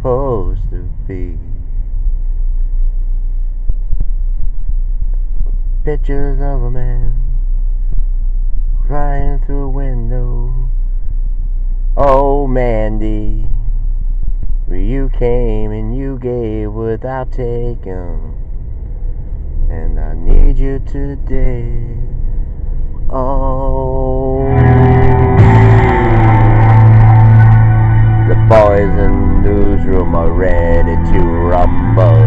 supposed to be. Pictures of a man crying through a window. Oh, Mandy, you came and you gave without taking, and I need you today. Oh, the boys in the newsroom are ready to rumble.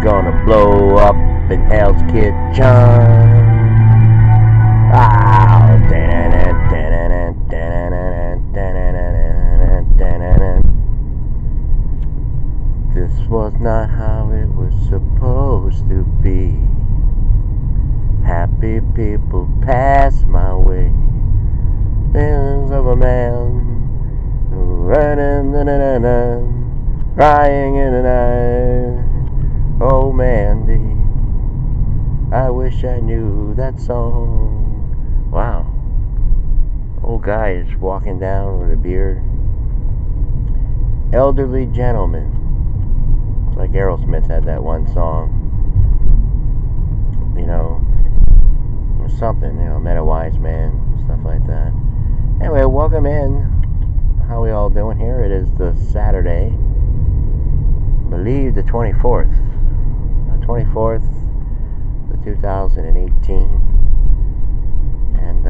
Gonna blow up in Hell's Kitchen. This was not how it was supposed to be. Happy people pass my way. Visions of a man running, crying in the night. Oh, Mandy, I wish I knew that song. Wow. Old guy is walking down with a beard. Elderly gentleman. It's like Aerosmith had that one song. You know, or something, you know, Met a Wise Man, stuff like that. Anyway, welcome in. How we all doing here? It is the Saturday, I believe the 24th. 24th of 2018. And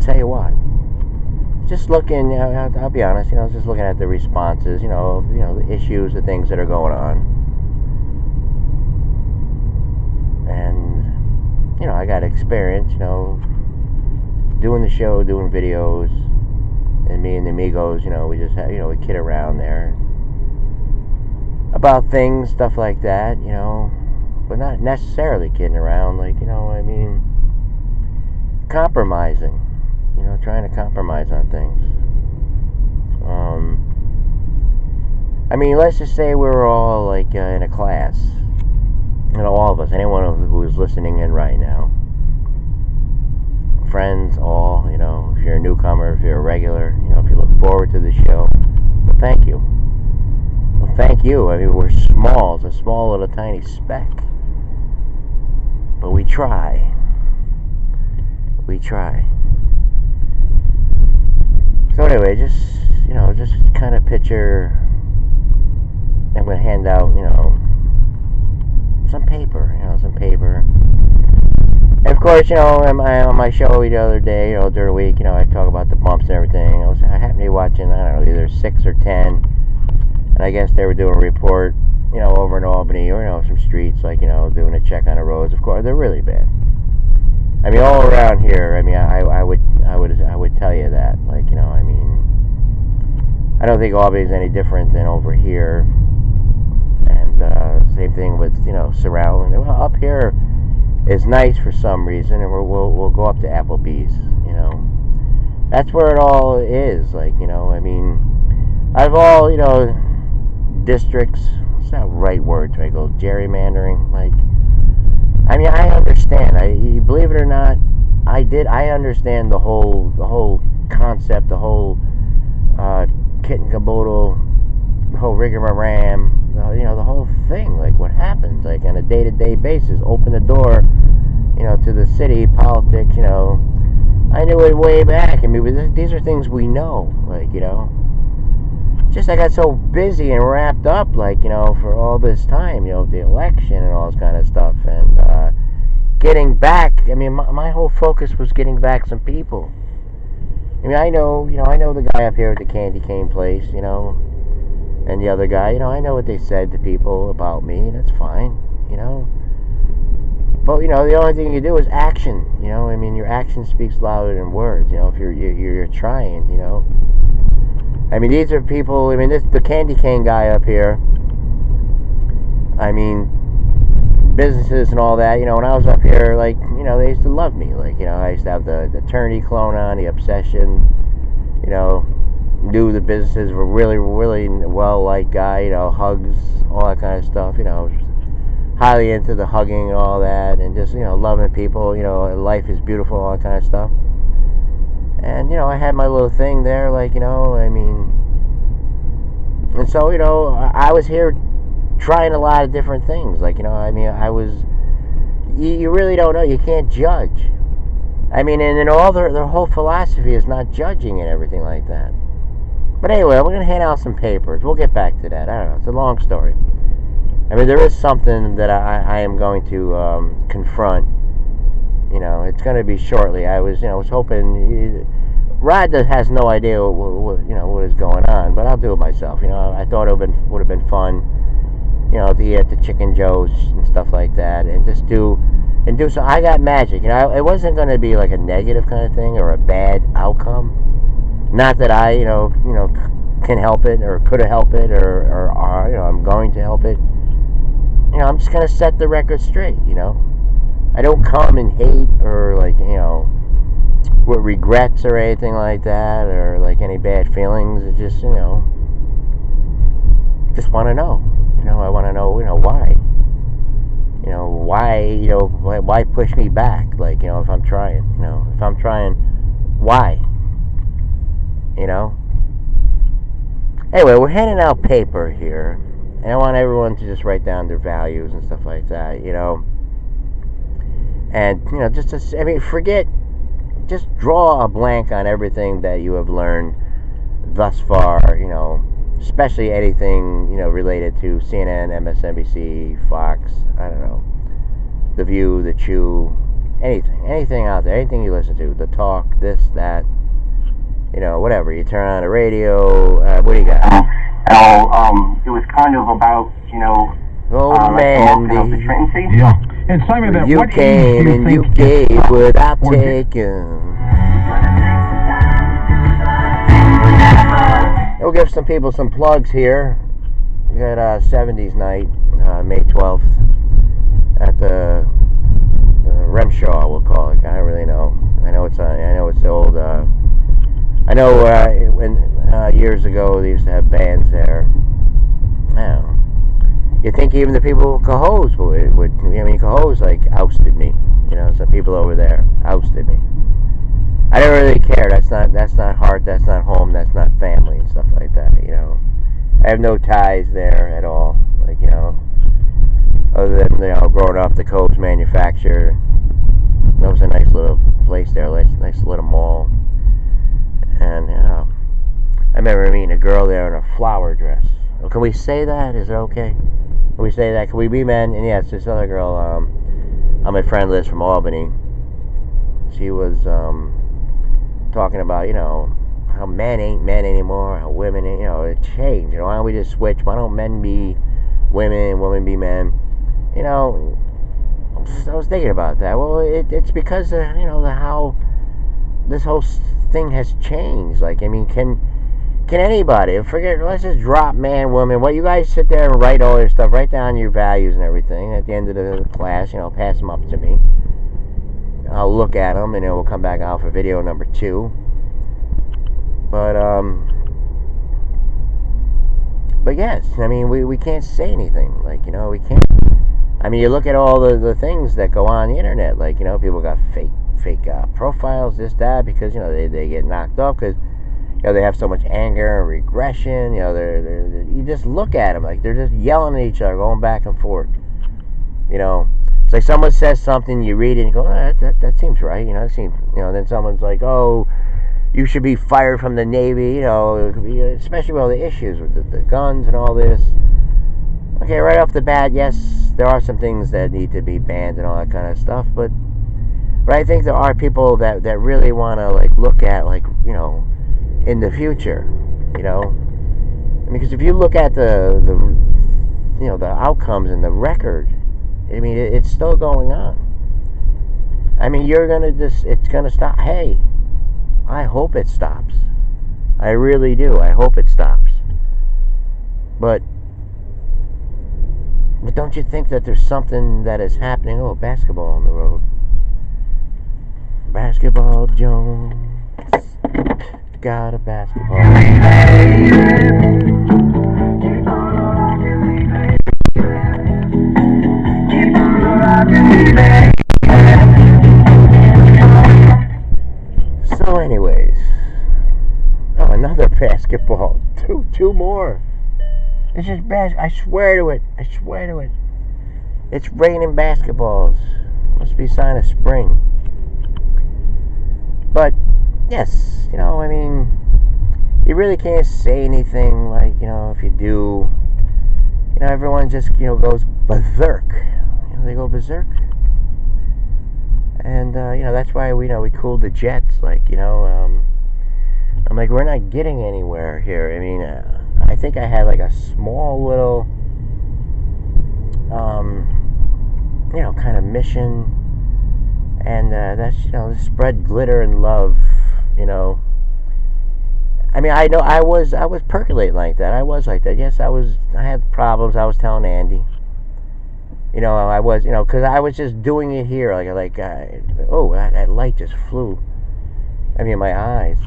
tell you what, just looking, I'll be honest, just looking at the responses, the issues, the things that are going on. And, I got experience, doing the show, doing videos, and me and the amigos, we just have, we kid around there about things, stuff like that, but not necessarily kidding around, compromising, trying to compromise on things. Let's just say we were all in a class, all of us, anyone who is listening in right now, friends, all, if you're a newcomer, if you're a regular, if you look forward to the show, well, thank you. Well, thank you. We're small. It's a small little tiny speck. But we try. We try. So anyway, just kind of picture, I'm going to hand out, some paper, And of course, on my show the other day, during the week, I talk about the bumps and everything. I happened to be watching, I don't know, either 6 or 10. And I guess they were doing a report, over in Albany, or, some streets, doing a check on the roads. Of course, they're really bad. All around here, I would tell you that, I don't think Albany is any different than over here. And, same thing with, surrounding. Well, up here is nice for some reason, and we'll go up to Applebee's, That's where it all is, I've all, districts, it's not the right word to go, gerrymandering, I understand, believe it or not, I understand the whole concept, the whole, kit and caboodle, the whole rigmarole, the whole thing, what happens, on a day-to-day basis, open the door, to the city, politics, I knew it way back, these are things we know, just I got so busy and wrapped up, for all this time, the election and all this kind of stuff, and getting back. My whole focus was getting back some people. I know the guy up here at the candy cane place, and the other guy, I know what they said to people about me, and that's fine, But the only thing you do is action, your action speaks louder than words, if you're trying, these are people, the candy cane guy up here, businesses and all that, when I was up here, they used to love me, I used to have the attorney clone on, the obsession, knew the businesses were really, really well-liked guy, hugs, all that kind of stuff, highly into the hugging and all that, and just, loving people, life is beautiful, all that kind of stuff. And, I had my little thing there, like, I mean, and so, I was here trying a lot of different things. Like, I mean, you really don't know. You can't judge. I mean, and all their whole philosophy is not judging and everything like that. But anyway, we're going to hand out some papers. We'll get back to that. I don't know. It's a long story. I mean, there is something that I am going to confront. It's going to be shortly. I was hoping. Rod has no idea what is going on, but I'll do it myself. I thought it would have been fun. To eat at the Chicken Joe's and stuff like that, and just do so. I got magic. It wasn't going to be like a negative kind of thing or a bad outcome. Not that I, can help it or could have helped it or I'm going to help it. I'm just going to set the record straight, I don't come and hate or with regrets or anything like that or like any bad feelings. It's just, just want to know. I want to know, why. Why push me back? Like, if I'm trying, why? Anyway, we're handing out paper here, and I want everyone to just write down their values and stuff like that, and just draw a blank on everything that you have learned thus far, especially anything related to CNN, MSNBC, Fox, I don't know, The View, The Chew, anything out there, anything you listen to, The Talk, this, that, whatever. You turn on the radio. What do you got? It was kind of about, man, yeah. And Simon, you what came and you gave without taking. We'll give some people some plugs here. We got 70s night, May 12th, at the Remshaw, we'll call it. I don't really know. I know it's the old. I know when years ago they used to have bands there. I don't know. You think even the people of Cohoes would Cohoes ousted me. Some people over there ousted me. I don't really care. That's not heart. That's not home. That's not family and stuff like that. I have no ties there at all. Other than growing up, the Cohoes manufacturer. That was a nice little place there. Nice little mall. And I remember meeting a girl there in a flower dress. Well, can we say that? Is it okay? Can we say that? Can we be men? And yeah, it's this other girl. My friend Liz from Albany. She was talking about how men ain't men anymore, how women ain't, it changed. Why don't we just switch? Why don't men be women, women be men? I was thinking about that. Well, it's because of how this whole thing has changed. Can anybody forget? Let's just drop man, woman. What you guys sit there and write all your stuff, write down your values and everything. At the end of the class, pass them up to me. I'll look at them, and we'll come back out for video number 2. But yes, we can't say anything. We can't. You look at all the things that go on the internet. People got fake profiles, this, that, because they get knocked up because they have so much anger and regression. You just look at them they're just yelling at each other, going back and forth. It's like someone says something, you read it and you go, oh, that seems right. Then someone's like, oh, you should be fired from the Navy. Especially with all the issues with the guns and all this. Okay, right off the bat, yes, there are some things that need to be banned and all that kind of stuff, but I think there are people that really want to look at in the future, because if you look at the outcomes and the record, it's still going on. It's gonna stop. Hey, I hope it stops. I really do. I hope it stops. But don't you think that there's something that is happening? Oh, basketball on the road. Basketball Jones got a basketball. So anyways, another basketball. Two more. This is I swear to it. I swear to it. It's raining basketballs. Must be a sign of spring. But yes, I mean, you really can't say anything like, if you do, everyone just, goes berserk. They go berserk. And, that's why we cooled the jets. Like, I'm like, we're not getting anywhere here. I mean, I think I had like a small little, kind of mission. And that's, spread glitter and love, I mean, I know I was percolating like that. I was like that. Yes, I had problems. I was telling Andy. I was, because I was just doing it here. That light just flew. I mean, in my eyes.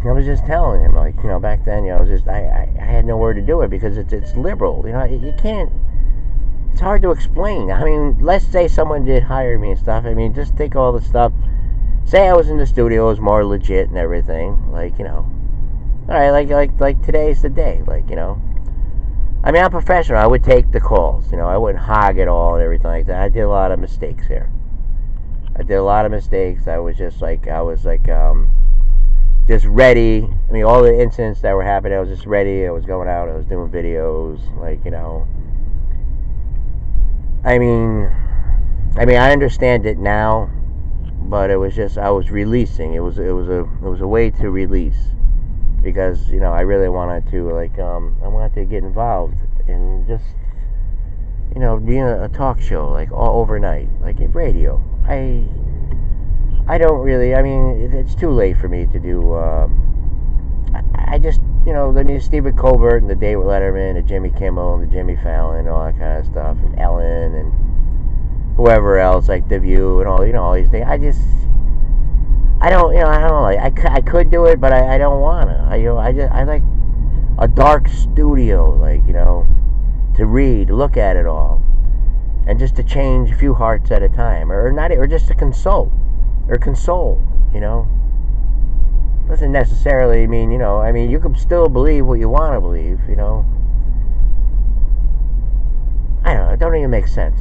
I was just telling him, back then, I had nowhere to do it because it's liberal. You can't. It's hard to explain. I mean, let's say someone did hire me and stuff. I mean, just take all the stuff. Say I was in the studio, it was more legit and everything. All right, like today's the day. I mean, I'm professional. I would take the calls. I wouldn't hog it all and everything like that. I did a lot of mistakes here. I was just just ready. I mean, all the incidents that were happening, I was just ready. I was going out. I was doing videos. I mean, I understand it now, but it was just I was releasing. It was a way to release because I really wanted to I wanted to get involved in just being a talk show all overnight in radio. I don't really. I mean, it's too late for me to do. I just the Stephen Colbert and the David Letterman, the Jimmy Kimmel and the Jimmy Fallon and all that kind of stuff, and Ellen and whoever else The View and all these things. I don't like. I could do it, but I don't wanna. I like a dark studio, to read, look at it all, and just to change a few hearts at a time, or just to console. Doesn't necessarily mean, I mean, you can still believe what you want to believe, I don't know, it don't even make sense.